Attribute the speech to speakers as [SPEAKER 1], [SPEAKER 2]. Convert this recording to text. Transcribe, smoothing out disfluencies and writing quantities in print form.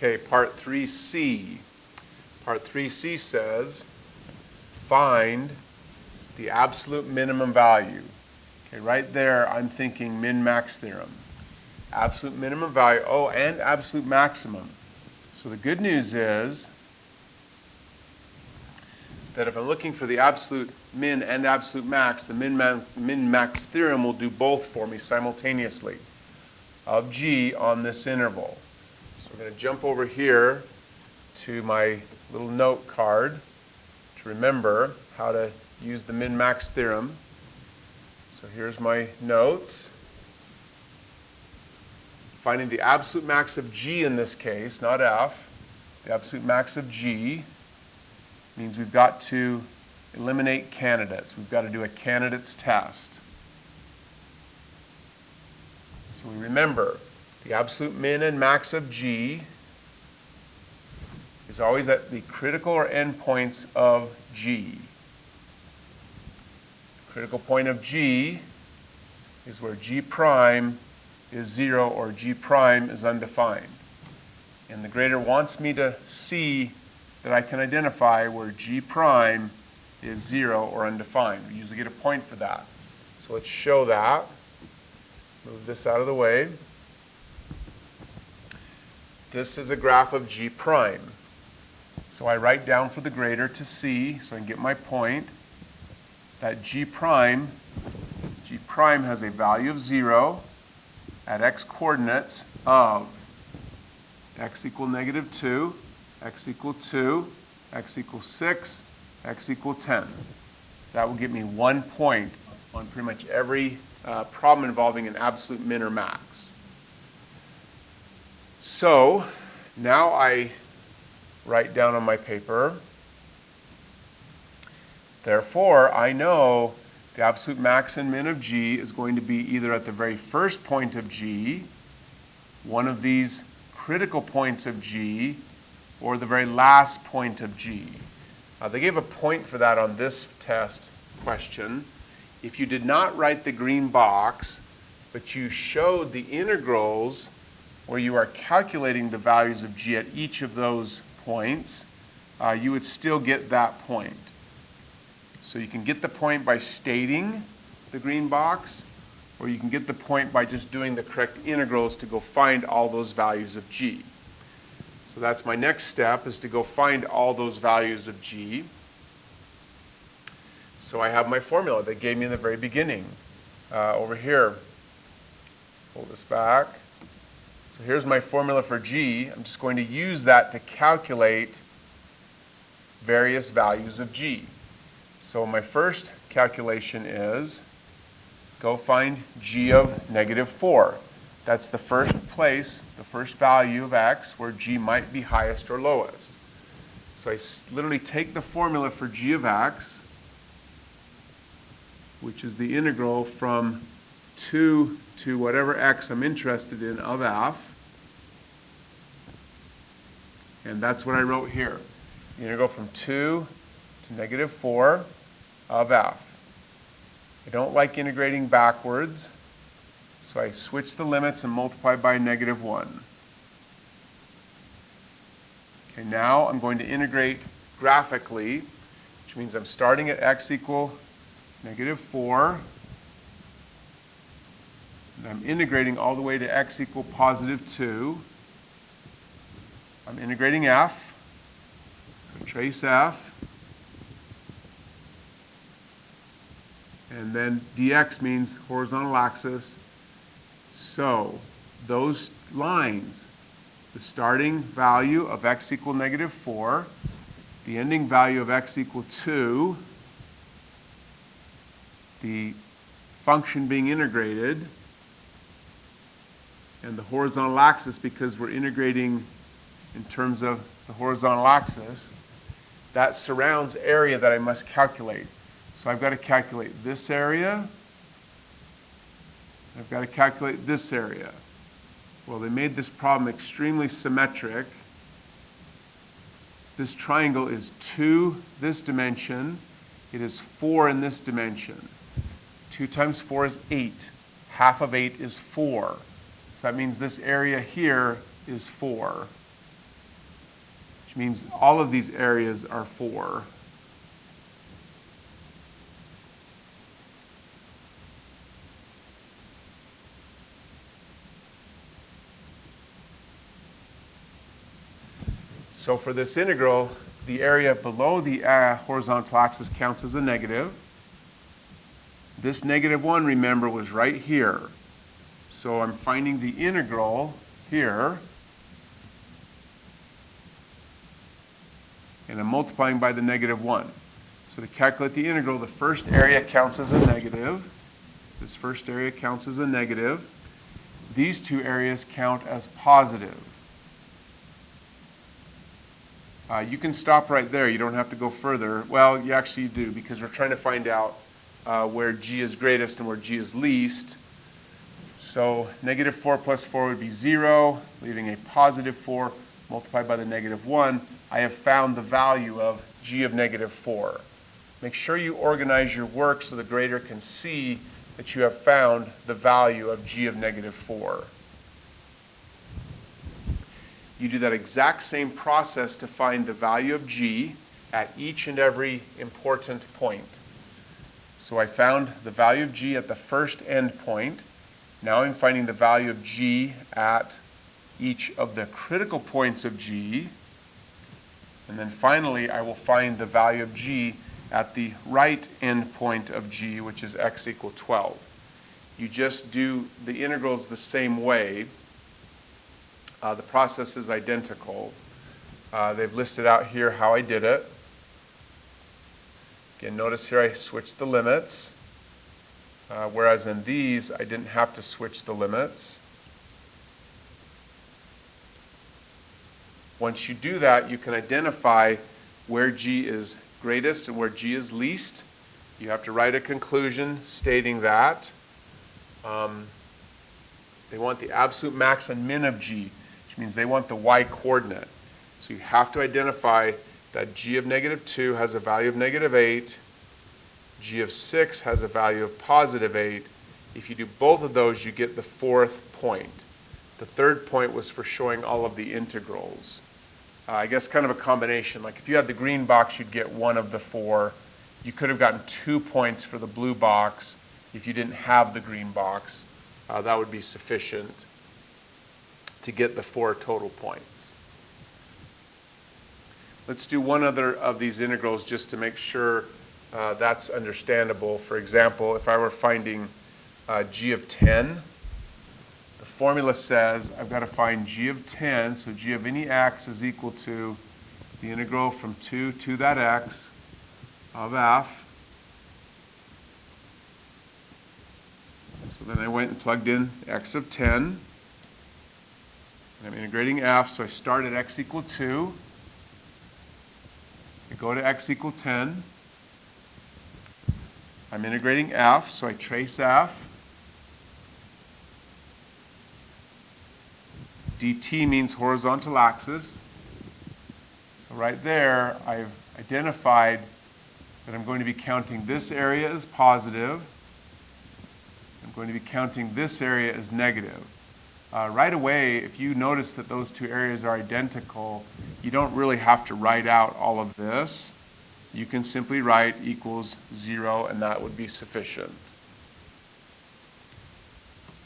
[SPEAKER 1] Okay, part 3C. Part 3C says, find the absolute minimum value. Okay, right there I'm thinking min-max theorem. Absolute minimum value, and absolute maximum. So the good news is that if I'm looking for the absolute min and absolute max, the min-max theorem will do both for me simultaneously of G on this interval. So I'm going to jump over here to my little note card to remember how to use the min-max theorem. So here's my notes. Finding the absolute max of G in this case, not F. The absolute max of G means we've got to eliminate candidates. We've got to do a candidates test. So we remember the absolute min and max of G is always at the critical or end points of G. The critical point of G is where G prime is 0 or G prime is undefined. And the grader wants me to see that I can identify where G prime is 0 or undefined. We usually get a point for that. So let's show that. Move this out of the way. This is a graph of G prime. So I write down for the grader to see, so I can get my point, that G prime has a value of 0 at x coordinates of x equal -2, x equal 2, x equals 6, x equal 10. That will give me 1 point on pretty much every problem involving an absolute min or max. So now I write down on my paper, therefore I know the absolute max and min of G is going to be either at the very first point of G, one of these critical points of G, or the very last point of G. They gave a point for that on this test question. If you did not write the green box, but you showed the integrals where you are calculating the values of G at each of those points, you would still get that point. So you can get the point by stating the green box, or you can get the point by just doing the correct integrals to go find all those values of G. So that's my next step, is to go find all those values of G. So I have my formula they gave me in the very beginning. Over here, pull this back. So here's my formula for G. I'm just going to use that to calculate various values of G. So my first calculation is go find G of -4. That's the first place, the first value of x where G might be highest or lowest. So I literally take the formula for G of x, which is the integral from 2 to whatever x I'm interested in of f. And that's what I wrote here. The integral from 2 to -4 of f. I don't like integrating backwards, so I switch the limits and multiply by -1. Okay, now I'm going to integrate graphically, which means I'm starting at x equal -4, and I'm integrating all the way to x equal +2. I'm integrating f, so trace f, and then dx means horizontal axis. So those lines, the starting value of x equal -4, the ending value of x equal 2, the function being integrated, and the horizontal axis, because we're integrating in terms of the horizontal axis, that surrounds area that I must calculate. So I've got to calculate this area. I've got to calculate this area. Well, they made this problem extremely symmetric. This triangle is 2 this dimension. It is 4 in this dimension. 2 times 4 is 8. Half of 8 is 4. So that means this area here is 4. which means all of these areas are 4. So for this integral, the area below the horizontal axis counts as a negative. This -1, remember, was right here. So I'm finding the integral here, and I'm multiplying by the -1. So to calculate the integral, the first area counts as a negative. This first area counts as a negative. These two areas count as positive. You can stop right there. You don't have to go further. Well, you actually do, because we're trying to find out where g is greatest and where g is least. So -4 plus 4 would be 0, leaving a +4 multiplied by the -1. I have found the value of g of -4. Make sure you organize your work so the grader can see that you have found the value of g of -4. You do that exact same process to find the value of g at each and every important point. So I found the value of g at the first endpoint. Now I'm finding the value of g at each of the critical points of g. And then finally, I will find the value of g at the right endpoint of g, which is x equal 12. You just do the integrals the same way. The process is identical. They've listed out here how I did it. Again, notice here I switched the limits, whereas in these I didn't have to switch the limits. Once you do that, you can identify where g is greatest and where g is least. You have to write a conclusion stating that. They want the absolute max and min of g, which means they want the y-coordinate. So you have to identify that g of -2 has a value of -8, g of 6 has a value of +8. If you do both of those, you get the fourth point. The third point was for showing all of the integrals. I guess kind of a combination. Like if you had the green box, you'd get one of the 4. You could have gotten 2 points for the blue box if you didn't have the green box. That would be sufficient to get the 4 total points. Let's do one other of these integrals just to make sure that's understandable. For example, if I were finding g of 10, the formula says I've got to find g of 10, so g of any x is equal to the integral from 2 to that x of f. So then I went and plugged in x of 10. And I'm integrating f, so I start at x equal 2. I go to x equal 10. I'm integrating f, so I trace f. dt means horizontal axis. So right there, I've identified that I'm going to be counting this area as positive. I'm going to be counting this area as negative. Right away, if you notice that those two areas are identical, you don't really have to write out all of this. You can simply write equals 0, and that would be sufficient.